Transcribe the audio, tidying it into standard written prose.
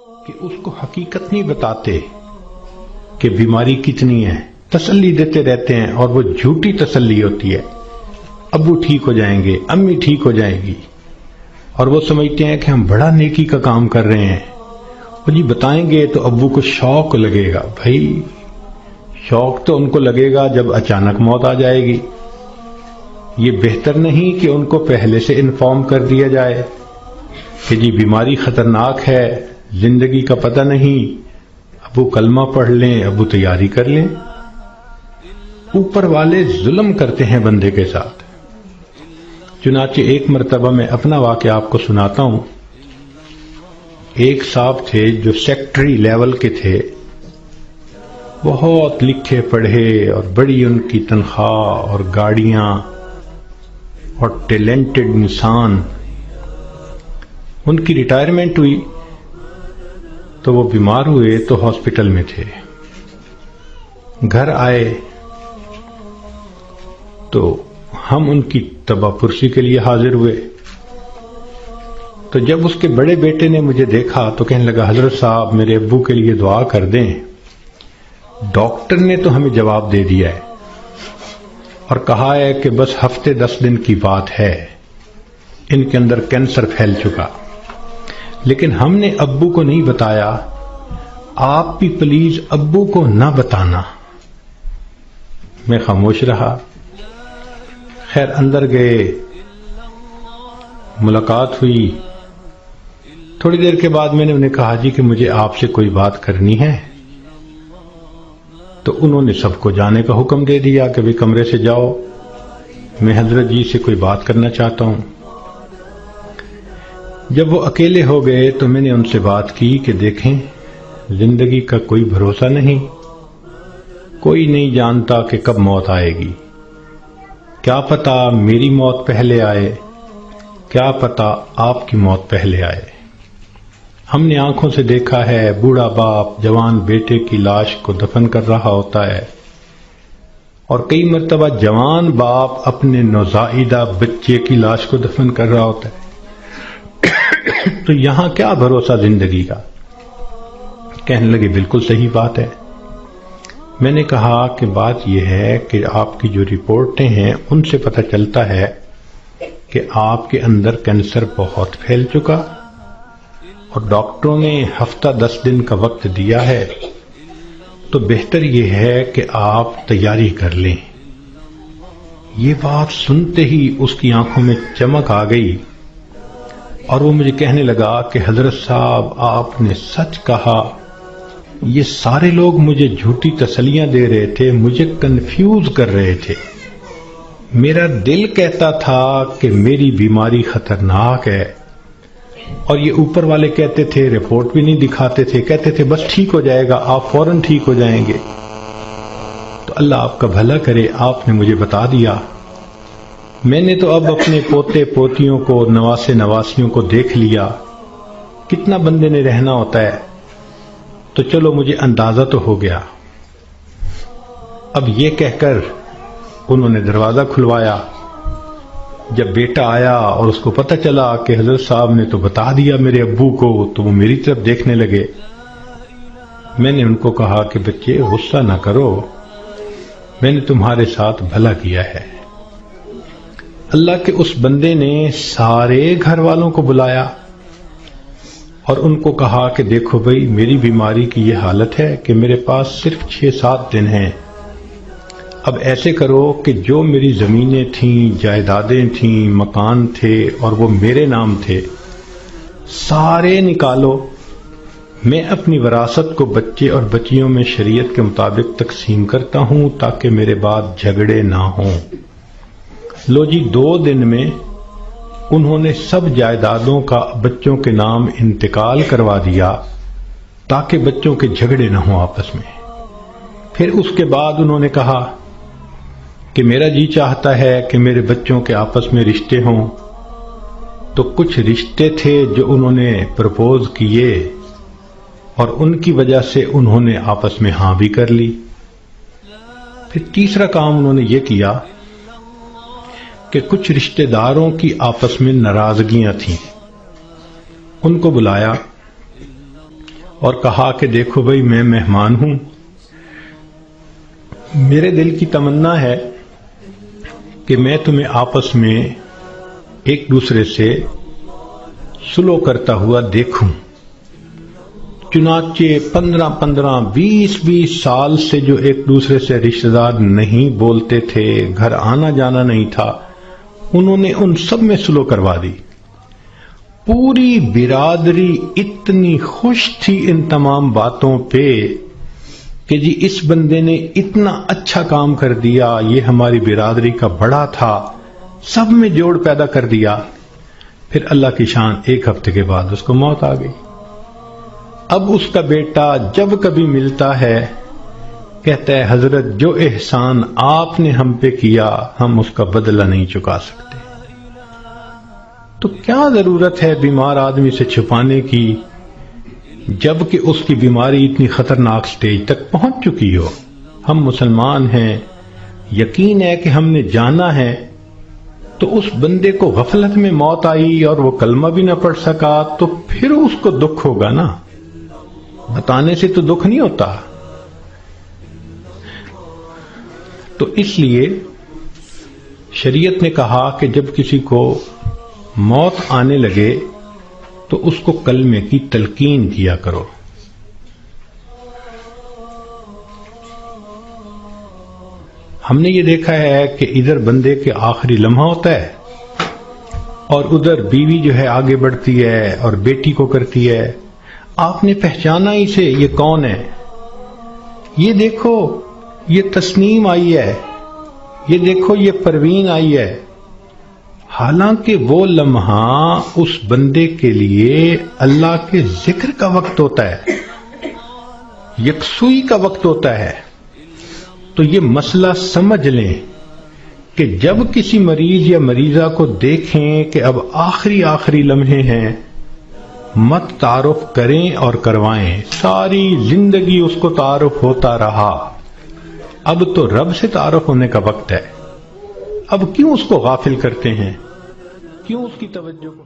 کہ اس کو حقیقت نہیں بتاتے کہ بیماری کتنی ہے، تسلی دیتے رہتے ہیں اور وہ جھوٹی تسلی ہوتی ہے۔ ابو ٹھیک ہو جائیں گے، امی ٹھیک ہو جائیں گی، اور وہ سمجھتے ہیں کہ ہم بڑا نیکی کا کام کر رہے ہیں، وہ جی بتائیں گے تو ابو کو شوق لگے گا۔ بھائی شوق تو ان کو لگے گا جب اچانک موت آ جائے گی۔ یہ بہتر نہیں کہ ان کو پہلے سے انفارم کر دیا جائے کہ جی بیماری خطرناک ہے، زندگی کا پتہ نہیں، ابو کلمہ پڑھ لیں، ابو تیاری کر لیں۔ اوپر والے ظلم کرتے ہیں بندے کے ساتھ۔ چنانچہ ایک مرتبہ میں اپنا واقعہ آپ کو سناتا ہوں۔ ایک صاحب تھے جو سیکٹری لیول کے تھے، بہت لکھے پڑھے اور بڑی ان کی تنخواہ اور گاڑیاں اور ٹیلنٹڈ انسان۔ ان کی ریٹائرمنٹ ہوئی تو وہ بیمار ہوئے تو ہاسپٹل میں تھے۔ گھر آئے تو ہم ان کی تباہ پرسی کے لیے حاضر ہوئے۔ تو جب اس کے بڑے بیٹے نے مجھے دیکھا تو کہنے لگا، حضرت صاحب میرے ابو کے لیے دعا کر دیں، ڈاکٹر نے تو ہمیں جواب دے دیا ہے اور کہا ہے کہ بس ہفتے 10 دن کی بات ہے، ان کے اندر کینسر پھیل چکا، لیکن ہم نے ابو کو نہیں بتایا، آپ بھی پلیز ابو کو نہ بتانا۔ میں خاموش رہا۔ خیر اندر گئے، ملاقات ہوئی۔ تھوڑی دیر کے بعد میں نے انہیں کہا جی کہ مجھے آپ سے کوئی بات کرنی ہے، تو انہوں نے سب کو جانے کا حکم دے دیا کہ بھی کمرے سے جاؤ، میں حضرت جی سے کوئی بات کرنا چاہتا ہوں۔ جب وہ اکیلے ہو گئے تو میں نے ان سے بات کی کہ دیکھیں زندگی کا کوئی بھروسہ نہیں، کوئی نہیں جانتا کہ کب موت آئے گی، کیا پتا میری موت پہلے آئے، کیا پتا آپ کی موت پہلے آئے۔ ہم نے آنکھوں سے دیکھا ہے بوڑھا باپ جوان بیٹے کی لاش کو دفن کر رہا ہوتا ہے، اور کئی مرتبہ جوان باپ اپنے نوزائیدہ بچے کی لاش کو دفن کر رہا ہوتا ہے۔ تو یہاں کیا بھروسہ زندگی کا؟ کہنے لگے بالکل صحیح بات ہے۔ میں نے کہا کہ بات یہ ہے کہ آپ کی جو رپورٹیں ہیں ان سے پتہ چلتا ہے کہ آپ کے اندر کینسر بہت پھیل چکا، اور ڈاکٹروں نے ہفتہ 10 دن کا وقت دیا ہے، تو بہتر یہ ہے کہ آپ تیاری کر لیں۔ یہ بات سنتے ہی اس کی آنکھوں میں چمک آ گئی، اور وہ مجھے کہنے لگا کہ حضرت صاحب آپ نے سچ کہا، یہ سارے لوگ مجھے جھوٹی تسلیاں دے رہے تھے، مجھے کنفیوز کر رہے تھے۔ میرا دل کہتا تھا کہ میری بیماری خطرناک ہے، اور یہ اوپر والے کہتے تھے، رپورٹ بھی نہیں دکھاتے تھے، کہتے تھے بس ٹھیک ہو جائے گا، آپ فوراً ٹھیک ہو جائیں گے۔ تو اللہ آپ کا بھلا کرے، آپ نے مجھے بتا دیا۔ میں نے تو اب اپنے پوتے پوتیوں کو، نواسے نواسیوں کو دیکھ لیا، کتنا بندے نے رہنا ہوتا ہے، تو چلو مجھے اندازہ تو ہو گیا۔ اب یہ کہہ کر انہوں نے دروازہ کھلوایا۔ جب بیٹا آیا اور اس کو پتہ چلا کہ حضرت صاحب نے تو بتا دیا میرے ابو کو، تو وہ میری طرف دیکھنے لگے۔ میں نے ان کو کہا کہ بچے غصہ نہ کرو، میں نے تمہارے ساتھ بھلا کیا ہے۔ اللہ کے اس بندے نے سارے گھر والوں کو بلایا اور ان کو کہا کہ دیکھو بھئی میری بیماری کی یہ حالت ہے کہ میرے پاس صرف 6-7 دن ہیں، اب ایسے کرو کہ جو میری زمینیں تھیں، جائیدادیں تھیں، مکان تھے اور وہ میرے نام تھے، سارے نکالو، میں اپنی وراثت کو بچے اور بچیوں میں شریعت کے مطابق تقسیم کرتا ہوں تاکہ میرے بعد جھگڑے نہ ہوں۔ لو جی 2 دن میں انہوں نے سب جائیدادوں کا بچوں کے نام انتقال کروا دیا تاکہ بچوں کے جھگڑے نہ ہوں آپس میں۔ پھر اس کے بعد انہوں نے کہا کہ میرا جی چاہتا ہے کہ میرے بچوں کے آپس میں رشتے ہوں، تو کچھ رشتے تھے جو انہوں نے پرپوز کیے اور ان کی وجہ سے انہوں نے آپس میں ہاں بھی کر لی۔ پھر تیسرا کام انہوں نے یہ کیا کہ کچھ رشتہ داروں کی آپس میں ناراضگیاں تھیں، ان کو بلایا اور کہا کہ دیکھو بھائی میں مہمان ہوں، میرے دل کی تمنا ہے کہ میں تمہیں آپس میں ایک دوسرے سے سلو کرتا ہوا دیکھوں۔ چنانچہ 15 20 سال سے جو ایک دوسرے سے رشتہ دار نہیں بولتے تھے، گھر آنا جانا نہیں تھا، انہوں نے ان سب میں سلو کروا دی۔ پوری برادری اتنی خوش تھی ان تمام باتوں پہ کہ جی اس بندے نے اتنا اچھا کام کر دیا، یہ ہماری برادری کا بڑا تھا، سب میں جوڑ پیدا کر دیا۔ پھر اللہ کی شان، 1 ہفتے کے بعد اس کو موت آ گئی۔ اب اس کا بیٹا جب کبھی ملتا ہے کہتا ہے حضرت جو احسان آپ نے ہم پہ کیا ہم اس کا بدلہ نہیں چکا سکتے۔ تو کیا ضرورت ہے بیمار آدمی سے چھپانے کی جبکہ اس کی بیماری اتنی خطرناک سٹیج تک پہنچ چکی ہو؟ ہم مسلمان ہیں، یقین ہے کہ ہم نے جانا ہے، تو اس بندے کو غفلت میں موت آئی اور وہ کلمہ بھی نہ پڑھ سکا تو پھر اس کو دکھ ہوگا نا، بتانے سے تو دکھ نہیں ہوتا۔ تو اس لیے شریعت نے کہا کہ جب کسی کو موت آنے لگے تو اس کو کلمے کی تلقین کیا کرو۔ ہم نے یہ دیکھا ہے کہ ادھر بندے کے آخری لمحہ ہوتا ہے اور ادھر بیوی جو ہے آگے بڑھتی ہے اور بیٹی کو کرتی ہے، آپ نے پہچانا ہی سے یہ کون ہے؟ یہ دیکھو یہ تسنیم آئی ہے، یہ دیکھو یہ پروین آئی ہے۔ حالانکہ وہ لمحہ اس بندے کے لیے اللہ کے ذکر کا وقت ہوتا ہے، یکسوئی کا وقت ہوتا ہے۔ تو یہ مسئلہ سمجھ لیں کہ جب کسی مریض یا مریضہ کو دیکھیں کہ اب آخری لمحے ہیں، مت تعارف کریں اور کروائیں۔ ساری زندگی اس کو تعارف ہوتا رہا، اب تو رب سے تعارف ہونے کا وقت ہے۔ اب کیوں اس کو غافل کرتے ہیں؟ کیوں اس کی توجہ کو